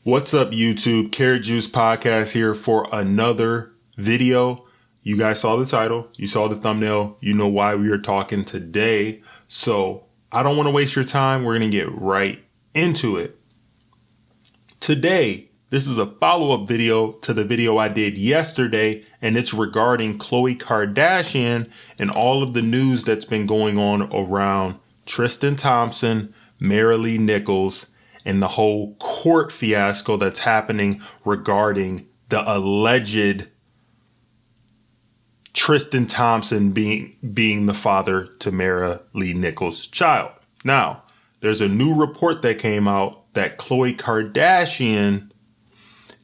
What's up, YouTube? Karat Juice Podcast here for another video. You guys saw the title, you saw the thumbnail, you know why we are talking today. So I don't want to waste your time. We're going to get right into it. Today, this is a follow-up video to the video I did yesterday, and it's regarding Khloe Kardashian and all of the news that's been going on around Tristan Thompson, Maralee Nichols, and the whole court fiasco that's happening regarding the alleged Tristan Thompson being the father to Maralee Nichols' child. Now, there's a new report that came out that Khloe Kardashian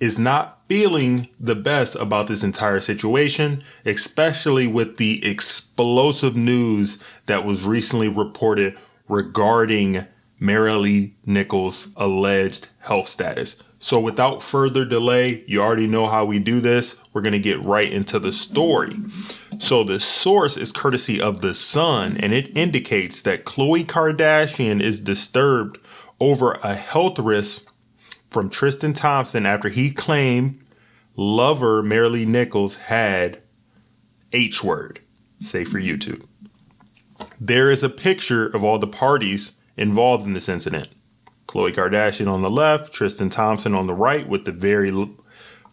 is not feeling the best about this entire situation, especially with the explosive news that was recently reported regarding Maralee Nichols' alleged health status. So without further delay, you already know how we do this. We're going to get right into the story. So the source is courtesy of The Sun, and it indicates that Khloe Kardashian is disturbed over a health risk from Tristan Thompson after he claimed lover Maralee Nichols had H-word, say for YouTube. There is a picture of all the parties involved in this incident. Khloe Kardashian on the left, Tristan Thompson on the right with the very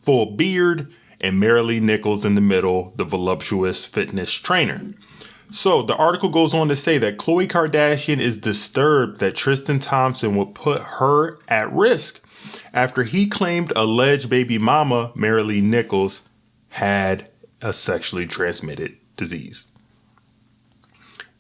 full beard, and Maralee Nichols in the middle, the voluptuous fitness trainer. So the article goes on to say that Khloe Kardashian is disturbed that Tristan Thompson would put her at risk after he claimed alleged baby mama Maralee Nichols had a sexually transmitted disease.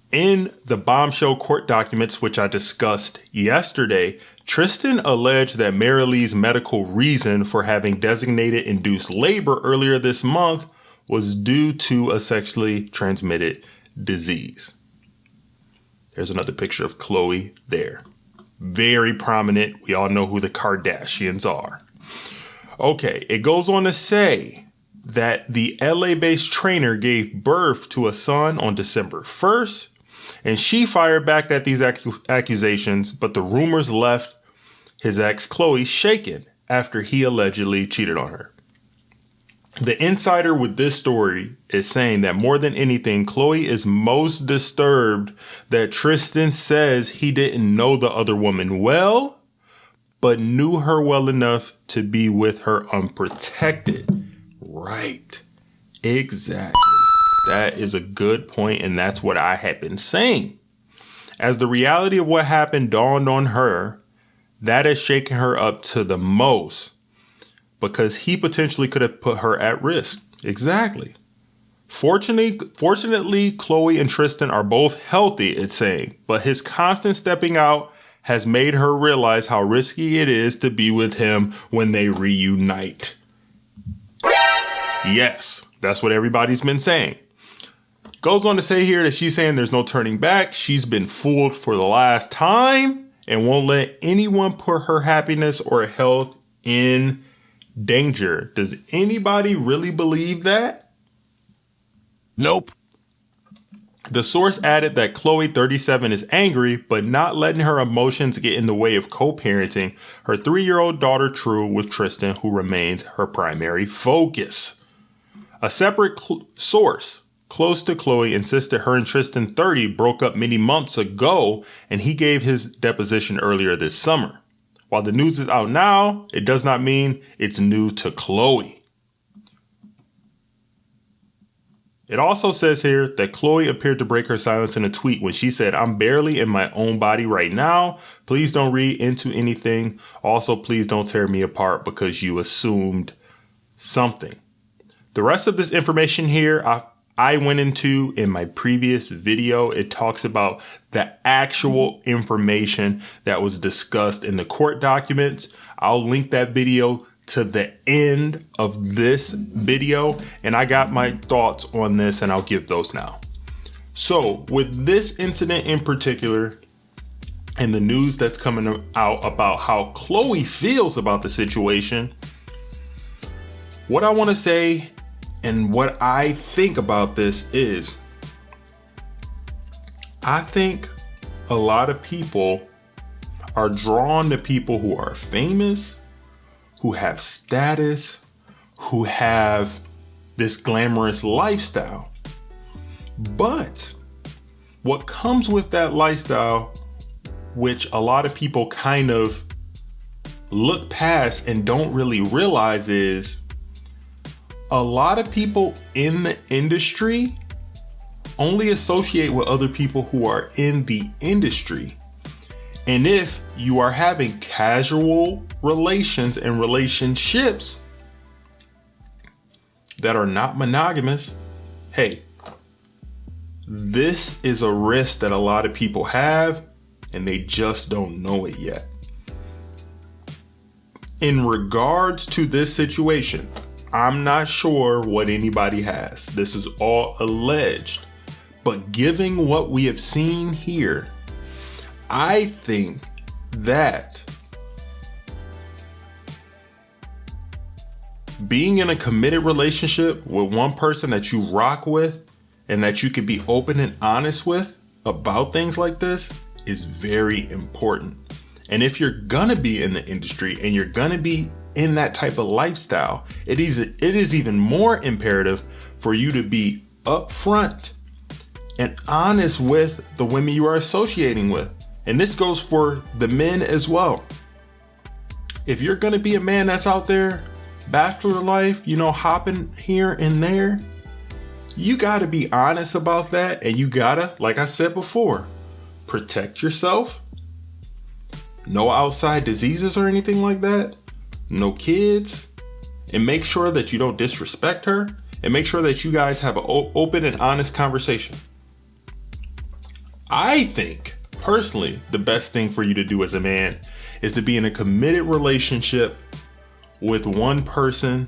In the bombshell court documents, which I discussed yesterday, Tristan alleged that Maralee's medical reason for having designated induced labor earlier this month was due to a sexually transmitted disease. There's another picture of Khloe there. Very prominent. We all know who the Kardashians are. Okay, it goes on to say that the LA-based trainer gave birth to a son on December 1st, and she fired back at these accusations, but the rumors left his ex Khloe shaken after he allegedly cheated on her. The insider with this story is saying that more than anything, Khloe is most disturbed that Tristan says he didn't know the other woman well, but knew her well enough to be with her unprotected. Right. Exactly. That is a good point, and that's what I had been saying. As the reality of what happened dawned on her, that has shaken her up to the most because he potentially could have put her at risk. Exactly. Fortunately, Khloe and Tristan are both healthy, it's saying, but his constant stepping out has made her realize how risky it is to be with him when they reunite. Yes, that's what everybody's been saying. Goes on to say here that she's saying there's no turning back. She's been fooled for the last time and won't let anyone put her happiness or health in danger. Does anybody really believe that? Nope. The source added that Khloe, 37, is angry, but not letting her emotions get in the way of co-parenting her 3-year-old daughter True with Tristan, who remains her primary focus. A separate source close to Khloe insisted her and Tristan, 30, broke up many months ago, and he gave his deposition earlier this summer. While the news is out now, it does not mean it's new to Khloe. It also says here that Khloe appeared to break her silence in a tweet when she said, "I'm barely in my own body right now. Please don't read into anything. Also, please don't tear me apart because you assumed something." The rest of this information here, I went into in my previous video. It talks about the actual information that was discussed in the court documents. I'll link that video to the end of this video, and I got my thoughts on this, and I'll give those now. So with this incident in particular and the news that's coming out about how Khloe feels about the situation, what I want to say and what I think about this is, I think a lot of people are drawn to people who are famous who have status, who have this glamorous lifestyle. But what comes with that lifestyle, which a lot of people kind of look past and don't really realize, is a lot of people in the industry only associate with other people who are in the industry. And if you are having casual relations and relationships that are not monogamous, hey, this is a risk that a lot of people have and they just don't know it yet. In regards to this situation, I'm not sure what anybody has. This is all alleged. But given what we have seen here, I think that being in a committed relationship with one person that you rock with and that you can be open and honest with about things like this is very important. And if you're gonna be in the industry and you're gonna be in that type of lifestyle, it is even more imperative for you to be upfront and honest with the women you are associating with. And this goes for the men as well. If you're gonna be a man that's out there, bachelor life, hopping here and there, you gotta be honest about that. And you gotta, like I said before, protect yourself. No outside diseases or anything like that. No kids. And make sure that you don't disrespect her. And make sure that you guys have an open and honest conversation. I think, personally, the best thing for you to do as a man is to be in a committed relationship with one person.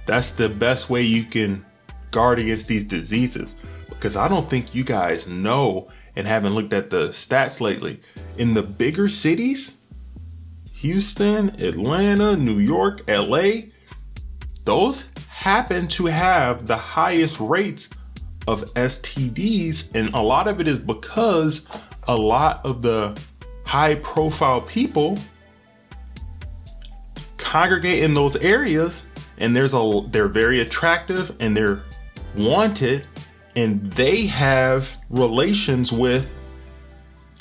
That's the best way you can guard against these diseases. Because I don't think you guys know and haven't looked at the stats lately. In the bigger cities, Houston, Atlanta, New York, LA, those happen to have the highest rates of STDs. And a lot of it is because a lot of the high profile people congregate in those areas, and they're very attractive and they're wanted, and they have relations with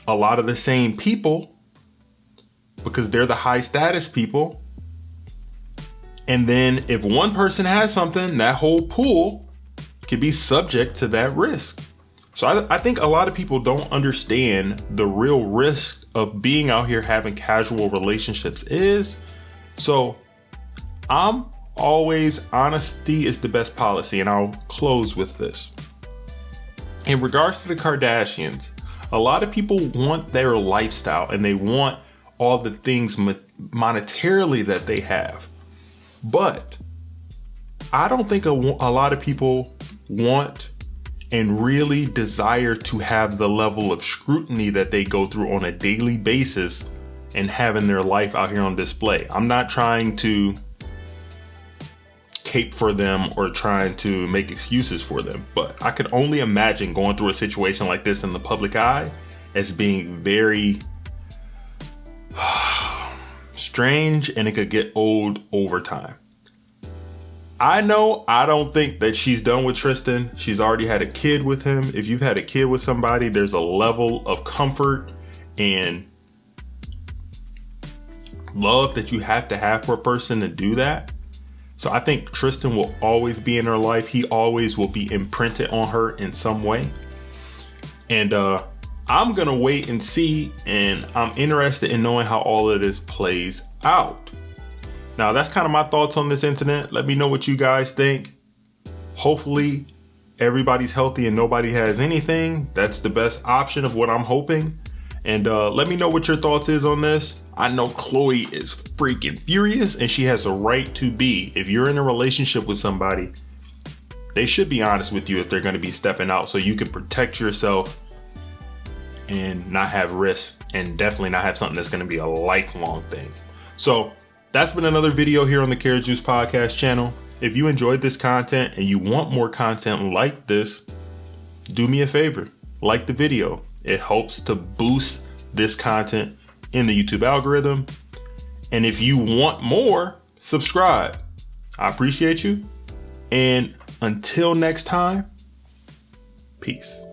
a lot of the same people because they're the high status people. And then if one person has something, that whole pool could be subject to that risk. So I think a lot of people don't understand the real risk of being out here having casual relationships is. So I'm always, honesty is the best policy. And I'll close with this. In regards to the Kardashians, a lot of people want their lifestyle and they want all the things monetarily that they have. But I don't think a lot of people want and really desire to have the level of scrutiny that they go through on a daily basis and having their life out here on display. I'm not trying to cape for them or trying to make excuses for them, but I could only imagine going through a situation like this in the public eye as being very strange, and it could get old over time. I don't think that she's done with Tristan. She's already had a kid with him. If you've had a kid with somebody, there's a level of comfort and love that you have to have for a person to do that. So I think Tristan will always be in her life. He always will be imprinted on her in some way. And I'm going to wait and see. And I'm interested in knowing how all of this plays out. Now, that's kind of my thoughts on this incident. Let me know what you guys think. Hopefully, everybody's healthy and nobody has anything. That's the best option of what I'm hoping. And let me know what your thoughts is on this. I know Khloe is freaking furious, and she has a right to be. If you're in a relationship with somebody, they should be honest with you if they're going to be stepping out, so you can protect yourself and not have risks, and definitely not have something that's going to be a lifelong thing. So that's been another video here on the Karat Juice Podcast channel. If you enjoyed this content and you want more content like this, do me a favor, like the video. It helps to boost this content in the YouTube algorithm. And if you want more, subscribe. I appreciate you. And until next time, peace.